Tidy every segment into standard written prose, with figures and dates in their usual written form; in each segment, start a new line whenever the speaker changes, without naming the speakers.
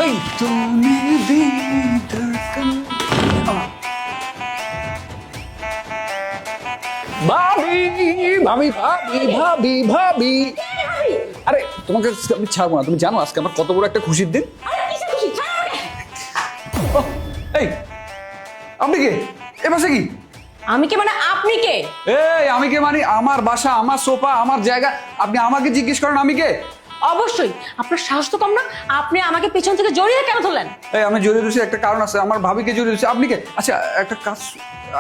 ওই তুমি ধড়কন ভাবি ভাবি ভাবি ভাবি ভাবি আরে তোমাকে আমি ছাড়বো না, তুমি জানো আজকে আমার কত বড় একটা খুশির দিন। এই আপনি কে? এ বাসা কি?
আমি কে মানে আপনি কে?
এই আমি কে মানে আমার বাসা, আমার সোফা, আমার জায়গা, আপনি আমাকে জিজ্ঞেস করেন আমি কে?
অবশ্যই, আপনার সাহস তো কম না, আপনি আমাকে পেছন থেকে জড়িয়ে কেন ধরলেন?
এই আমি জড়িয়ে দিয়েছি একটা কারণ আছে, আমার ভাবিকে জড়িয়ে দিয়েছি। আপনি কে? আচ্ছা একটা কাজ,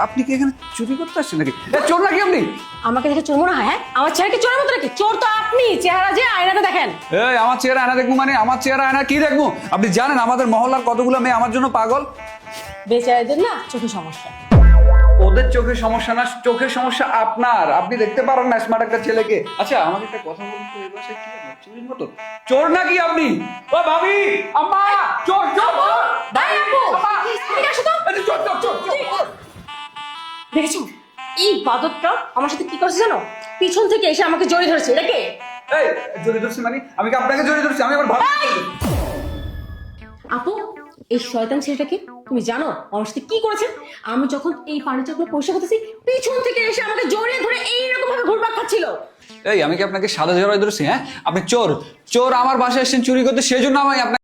আপনি কি এখানে চুরি করতে আসছেন নাকি? চোর নাকি আপনি?
আমাকে দেখে চোর মনে হয়? হ্যাঁ, আমার ছেলেকে চোরের মতো নাকি? চোর তো আপনি, চেহারা যে আয়নাতে দেখেন।
এই আমার চেহারা আয়না দেখবো মানে? আমার চেহারা আয়না কি দেখবো? আপনি জানেন আমাদের মহল্লার কতগুলো মেয়ে আমার জন্য পাগল?
বেচারাদের না চোখে সমস্যা।
ওদের চোখের সমস্যা না, চোখের সমস্যা আপনার। আপনি দেখতে পারেন না স্মার্ট একটা ছেলেকে। আচ্ছা আমাকে একটা কথা বলুন তো, এই বাসায় কি আপনার চুরির মতো? চোর নাকি আপনি? ও ভাবি, আম্মা, চোর চোর
ভাই আপু, এদিকে আসো তো।
আরে চোর চোর চোর চোর।
দেখেছো এই বাদরটা আমার সাথে কি করছে জানো? পিছন থেকে এসে আমাকে জড়িয়ে ধরেছে। এটা কে?
এই জড়িয়ে ধরছি মানে? আমি কি আপনাকে জড়িয়ে ধরছি? আমি আমার ভাবি।
আপু, এই শয়তান ছেলেটাকে তুমি জানো আমার সাথে কি করেছে? আমি যখন এই ফার্নিচারগুলো পরিষ্কার করতেছি, পিছন থেকে এসে আমাকে জড়িয়ে ধরে এইরকম ভাবে ঘুরপাক খাচ্ছিল।
এই আমি কি আপনাকে সাদা জড়াই ধরছি? হ্যাঁ আপনি চোর, চোর আমার বাসায় এসেছেন চুরি করতে, সেজন্য আমি আপনাকে